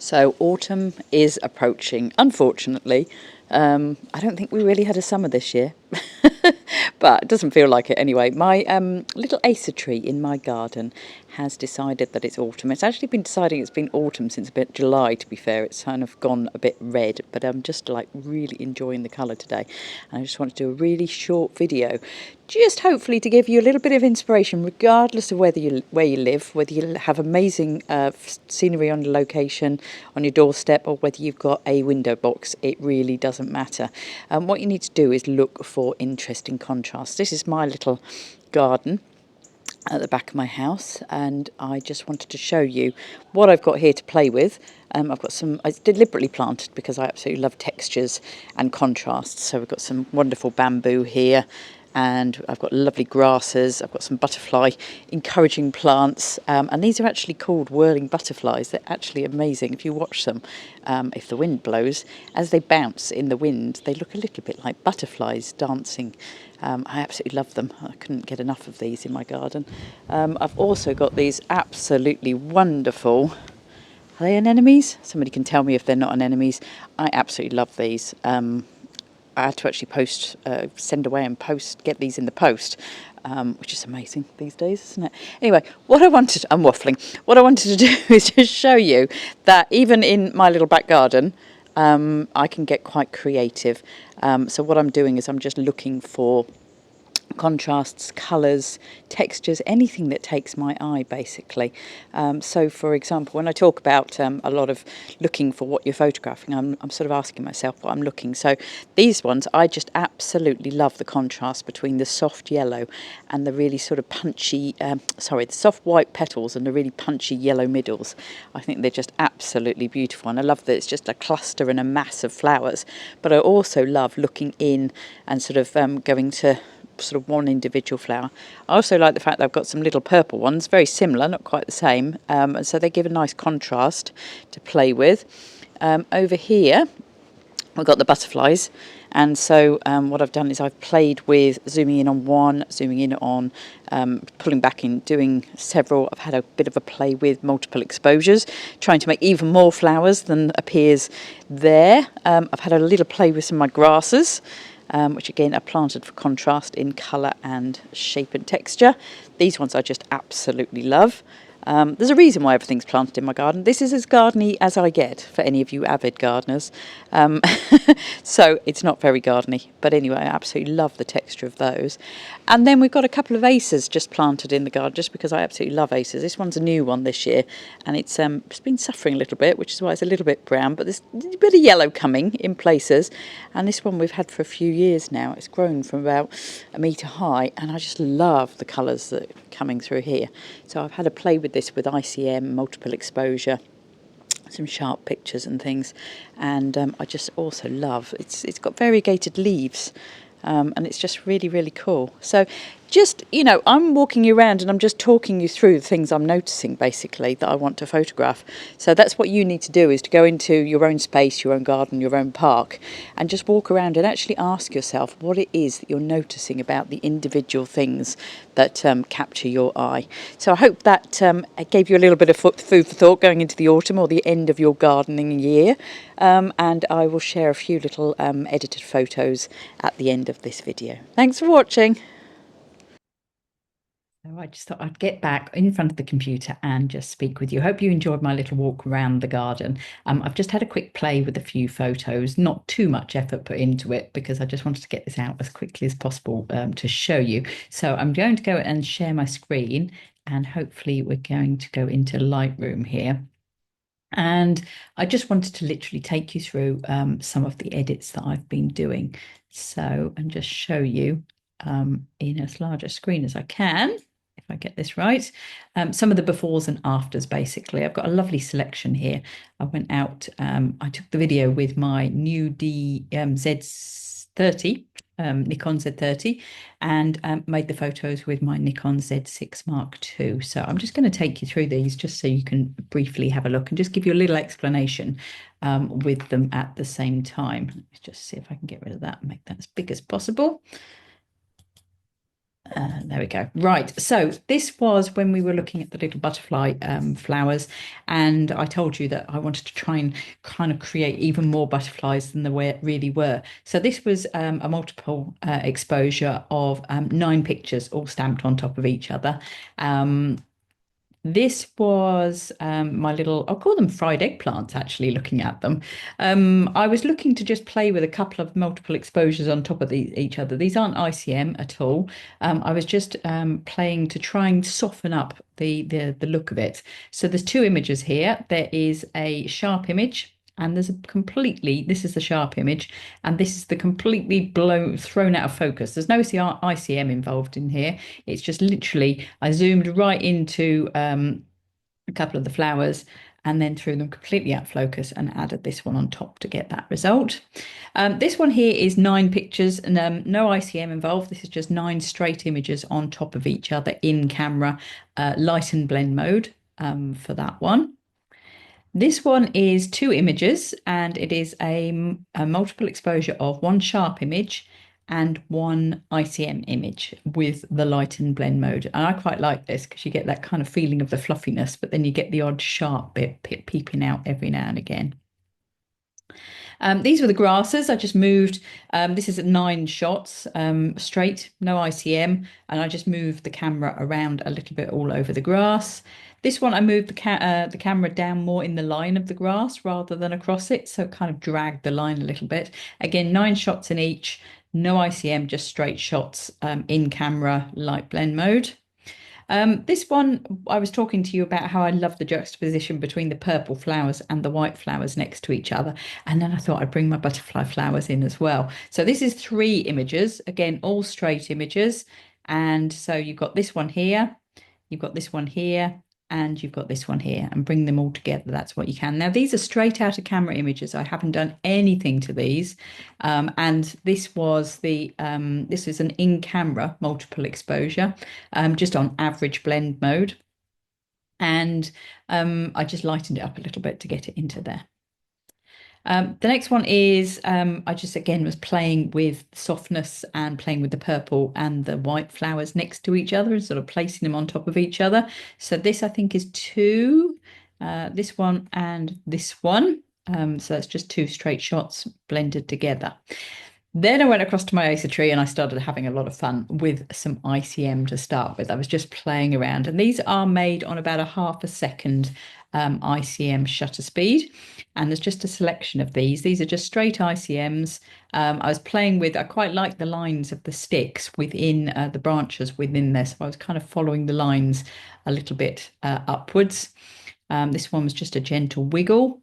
So autumn is approaching, unfortunately. I don't think we really had a summer this year, but it doesn't feel like it anyway. My little acer tree in my garden has decided that it's autumn. It's actually been deciding it's been autumn since about July, to be fair. It's kind of gone a bit red, but I'm just like really enjoying the colour today. And I just want to do a really short video, just hopefully to give you a little bit of inspiration, regardless of where you live, whether you have amazing scenery on your location, on your doorstep, or whether you've got a window box. It really doesn't matter. What you need to do is look for interesting contrasts. This is my little garden at the back of my house, and I just wanted to show you what I've got here to play with. I've got some, I deliberately planted because I absolutely love textures and contrasts. So we've got some wonderful bamboo here, and I've got lovely grasses. I've got some butterfly encouraging plants, and these are actually called whirling butterflies. They're actually amazing if you watch them. If the wind blows, as they bounce in the wind, they look a little bit like butterflies dancing. I absolutely love them. I couldn't get enough of these in my garden. I've also got these absolutely wonderful, are they anemones? Somebody can tell me if they're not anemones. I absolutely love these. I had to actually send away and get these in the post, which is amazing these days, isn't it? Anyway, I'm waffling. What I wanted to do is just show you that even in my little back garden, I can get quite creative. So what I'm doing is I'm just looking for contrasts, colours, textures, anything that takes my eye basically. So for example, when I talk about a lot of looking for what you're photographing, I'm sort of asking myself what I'm looking. So these ones, I just absolutely love the contrast between the soft yellow and the really sort of punchy, the soft white petals and the really punchy yellow middles. I think they're just absolutely beautiful, and I love that it's just a cluster and a mass of flowers. But I also love looking in and sort of going to sort of one individual flower. I also like the fact that I've got some little purple ones, very similar, not quite the same, and so they give a nice contrast to play with. Over here we've got the butterflies, and so what I've done is I've played with zooming in on one, zooming in on, pulling back in, doing several. I've had a bit of a play with multiple exposures, trying to make even more flowers than appears there. I've had a little play with some of my grasses, which again are planted for contrast in colour and shape and texture. These ones I just absolutely love. There's a reason why everything's planted in my garden. This is as gardeny as I get, for any of you avid gardeners. So it's not very gardeny, but anyway, I absolutely love the texture of those. And then we've got a couple of acers just planted in the garden, just because I absolutely love acers. This one's a new one this year, and it's been suffering a little bit, which is why it's a little bit brown, but there's a bit of yellow coming in places. And this one we've had for a few years now. It's grown from about 1 metre high, and I just love the colours that are coming through here. So I've had a play with this with ICM, multiple exposure, some sharp pictures and things, and I just also love it's got variegated leaves, and it's just really, really cool. So just, I'm walking you around and I'm just talking you through the things I'm noticing basically that I want to photograph. So that's what you need to do, is to go into your own space, your own garden, your own park, and just walk around and actually ask yourself what it is that you're noticing about the individual things that capture your eye. So I hope that gave you a little bit of food for thought going into the autumn or the end of your gardening year. And I will share a few little edited photos at the end of this video. Thanks for watching. So I just thought I'd get back in front of the computer and just speak with you. Hope you enjoyed my little walk around the garden. I've just had a quick play with a few photos, not too much effort put into it, because I just wanted to get this out as quickly as possible to show you. So I'm going to go and share my screen, and hopefully we're going to go into Lightroom here. And I just wanted to literally take you through some of the edits that I've been doing. So, and just show you in as large a screen as I can, if I get this right, some of the befores and afters. Basically, I've got a lovely selection here. I went out, I took the video with my new Z30, Nikon Z30, and made the photos with my Nikon Z6 Mark II. So I'm just going to take you through these just so you can briefly have a look and just give you a little explanation with them at the same time. Let's just see if I can get rid of that and make that as big as possible. There we go. Right. So this was when we were looking at the little butterfly flowers, and I told you that I wanted to try and kind of create even more butterflies than there really were. So this was a multiple exposure of 9 pictures all stamped on top of each other. Um, this was my little, I'll call them fried eggplants, actually, looking at them. I was looking to just play with a couple of multiple exposures on top of each other. These aren't ICM at all. I was just playing to try and soften up the look of it. So there's 2 images here. There is a sharp image. And there's a completely, this is the sharp image, and this is the completely thrown out of focus. There's no ICM involved in here. It's just literally, I zoomed right into a couple of the flowers and then threw them completely out of focus and added this one on top to get that result. This one here is 9 pictures and no ICM involved. This is just 9 straight images on top of each other in camera, light and blend mode for that one. This one is 2 images and it is a multiple exposure of 1 sharp image and 1 ICM image with the light and blend mode. And I quite like this because you get that kind of feeling of the fluffiness, but then you get the odd sharp bit peeping out every now and again. These were the grasses. I just moved, this is at 9 shots straight, no ICM, and I just moved the camera around a little bit all over the grass. This one, I moved the camera down more in the line of the grass rather than across it, so it kind of dragged the line a little bit. Again, 9 shots in each, no ICM, just straight shots in camera, light blend mode. This one, I was talking to you about how I love the juxtaposition between the purple flowers and the white flowers next to each other. And then I thought I'd bring my butterfly flowers in as well. So this is 3 images, again, all straight images. And so you've got this one here, you've got this one here, and you've got this one here, and bring them all together. That's what you can. Now, these are straight out of camera images. I haven't done anything to these. And this was this is an in-camera multiple exposure, just on average blend mode. And I just lightened it up a little bit to get it into there. The next one is I just again was playing with softness and playing with the purple and the white flowers next to each other and sort of placing them on top of each other. So this I think is 2, this one and this one. So that's just 2 straight shots blended together. Then I went across to my Acer tree and I started having a lot of fun with some ICM to start with. I was just playing around, and these are made on about a half a second ICM shutter speed. And there's just a selection of these. These are just straight ICMs. I was playing with, I quite like the lines of the sticks within the branches within this. So I was kind of following the lines a little bit upwards. This one was just a gentle wiggle.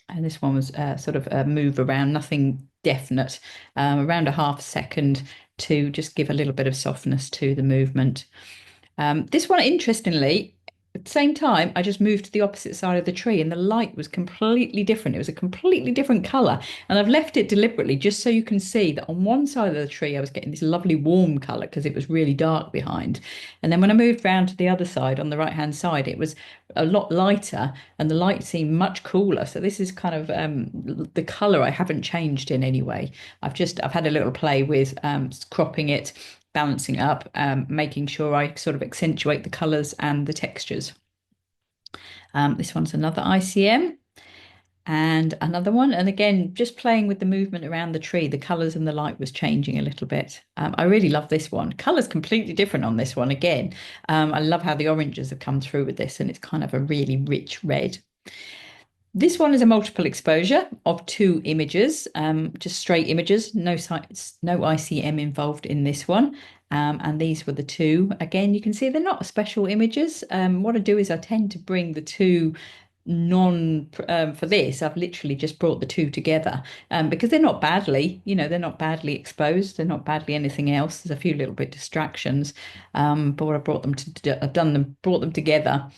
And this one was sort of a move around, nothing definite, around a half second to just give a little bit of softness to the movement. This one, interestingly, at the same time, I just moved to the opposite side of the tree and the light was completely different. It was a completely different colour. And I've left it deliberately just so you can see that on one side of the tree, I was getting this lovely warm colour because it was really dark behind. And then when I moved round to the other side, on the right-hand side, it was a lot lighter and the light seemed much cooler. So this is kind of the colour I haven't changed in any way. I've had a little play with cropping it, balancing up, making sure I sort of accentuate the colours and the textures. This one's another ICM and another one. And again, just playing with the movement around the tree, the colours and the light was changing a little bit. I really love this one. Colour's completely different on this one again. I love how the oranges have come through with this and it's kind of a really rich red. This one is a multiple exposure of 2 images, just straight images, no ICM involved in this one. And these were the 2. Again, you can see they're not special images. What I do is I tend to bring the 2 for this, I've literally just brought the 2 together because they're not badly, they're not badly exposed. They're not badly anything else. There's a few little bit distractions. But what I brought them brought them together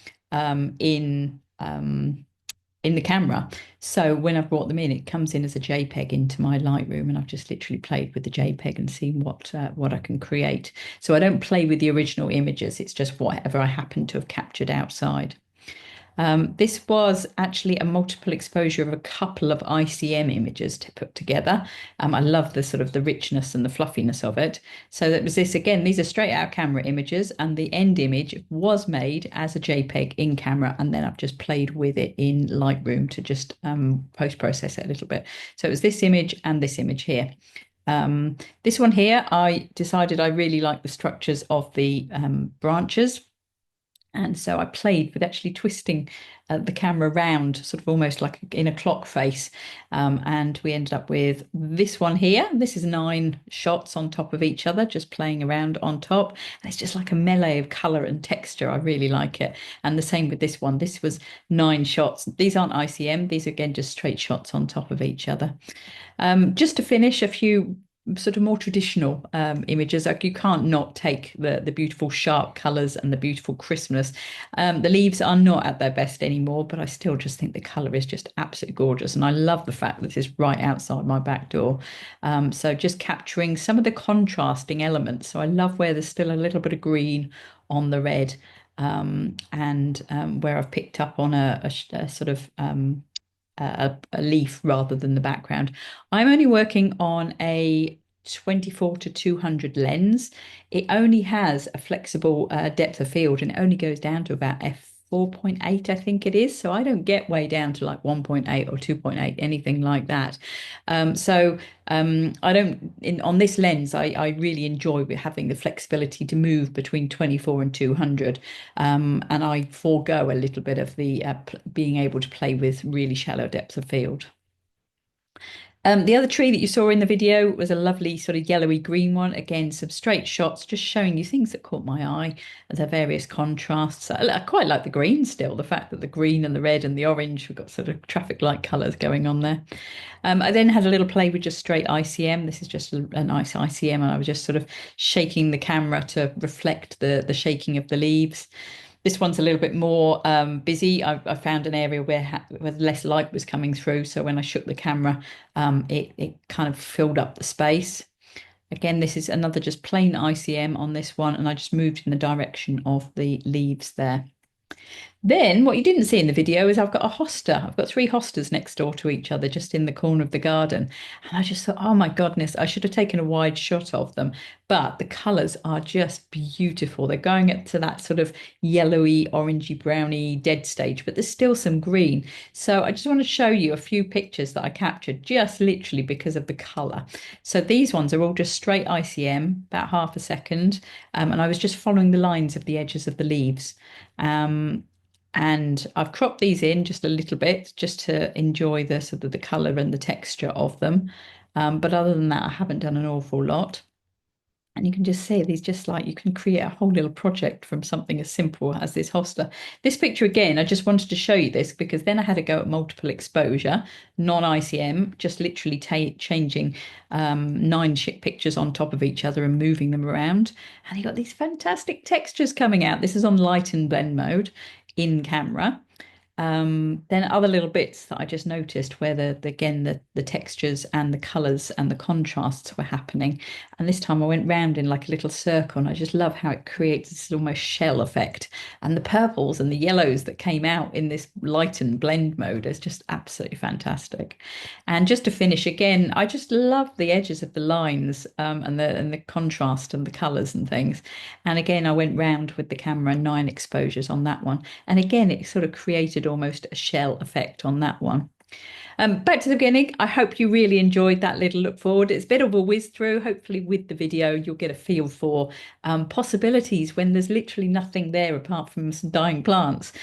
in the camera. So when I've brought them in, it comes in as a JPEG into my Lightroom, and I've just literally played with the JPEG and seen what I can create. So I don't play with the original images. It's just whatever I happen to have captured outside. This was actually a multiple exposure of a couple of ICM images to put together. I love the sort of the richness and the fluffiness of it. So that was this again, these are straight out camera images, and the end image was made as a JPEG in camera, and then I've just played with it in Lightroom to just post-process it a little bit. So it was this image and this image here. This one here, I decided I really like the structures of the branches. And so I played with actually twisting the camera round, sort of almost like in a clock face. And we ended up with this one here. This is 9 shots on top of each other, just playing around on top. And it's just like a melee of color and texture. I really like it. And the same with this one. This was 9 shots. These aren't ICM. These are, again, just straight shots on top of each other. Just to finish, a few sort of more traditional images. Like you can't not take the beautiful sharp colours and the beautiful crispness. The leaves are not at their best anymore, but I still just think the colour is just absolutely gorgeous. And I love the fact that this is right outside my back door. So just capturing some of the contrasting elements. So I love where there's still a little bit of green on the red, and where I've picked up on a sort of a leaf rather than the background. I'm only working on a 24 to 200 lens. It only has a flexible depth of field, and it only goes down to about f4.8, I think it is. So I don't get way down to like 1.8 or 2.8, anything like that. I don't, on this lens, I really enjoy having the flexibility to move between 24 and 200. And I forego a little bit of the being able to play with really shallow depths of field. The other tree that you saw in the video was a lovely sort of yellowy green one. Again, some straight shots, just showing you things that caught my eye, the various contrasts. I quite like the green still, the fact that the green and the red and the orange, we've got sort of traffic light colours going on there. I then had a little play with just straight ICM. This is just a nice ICM, and I was just sort of shaking the camera to reflect the shaking of the leaves. This one's a little bit more busy. I found an area where less light was coming through. So when I shook the camera, it kind of filled up the space. Again, this is another just plain ICM on this one, and I just moved in the direction of the leaves there. Then what you didn't see in the video is I've got a hosta. I've got 3 hostas next door to each other, just in the corner of the garden. And I just thought, oh my goodness, I should have taken a wide shot of them. But the colours are just beautiful. They're going up to that sort of yellowy, orangey, browny dead stage, but there's still some green. So I just want to show you a few pictures that I captured just literally because of the colour. So these ones are all just straight ICM, about half a second. And I was just following the lines of the edges of the leaves. And I've cropped these in just a little bit just to enjoy the sort of the colour and the texture of them. But other than that, I haven't done an awful lot. And you can just see these, just like you can create a whole little project from something as simple as this hosta. This picture again, I just wanted to show you this because then I had to go at multiple exposure, non-ICM, just literally changing 9 pictures on top of each other and moving them around. And you got these fantastic textures coming out. This is on light and blend mode in camera. Then other little bits that I just noticed where the textures and the colours and the contrasts were happening. And this time I went round in like a little circle, and I just love how it creates this almost shell effect. And the purples and the yellows that came out in this light and blend mode is just absolutely fantastic. And just to finish again, I just love the edges of the lines, and the contrast and the colours and things. And again, I went round with the camera, 9 exposures on that one. And again, it sort of created almost a shell effect on that one. Back to the beginning. I hope you really enjoyed that little look forward. It's a bit of a whiz through. Hopefully with the video, you'll get a feel for possibilities when there's literally nothing there apart from some dying plants.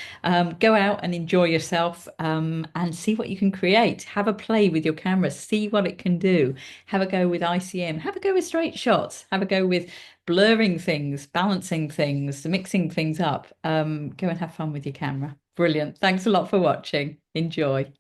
Go out and enjoy yourself, and see what you can create. Have a play with your camera. See what it can do. Have a go with ICM. Have a go with straight shots. Have a go with blurring things, balancing things, mixing things up. Go and have fun with your camera. Brilliant. Thanks a lot for watching. Enjoy.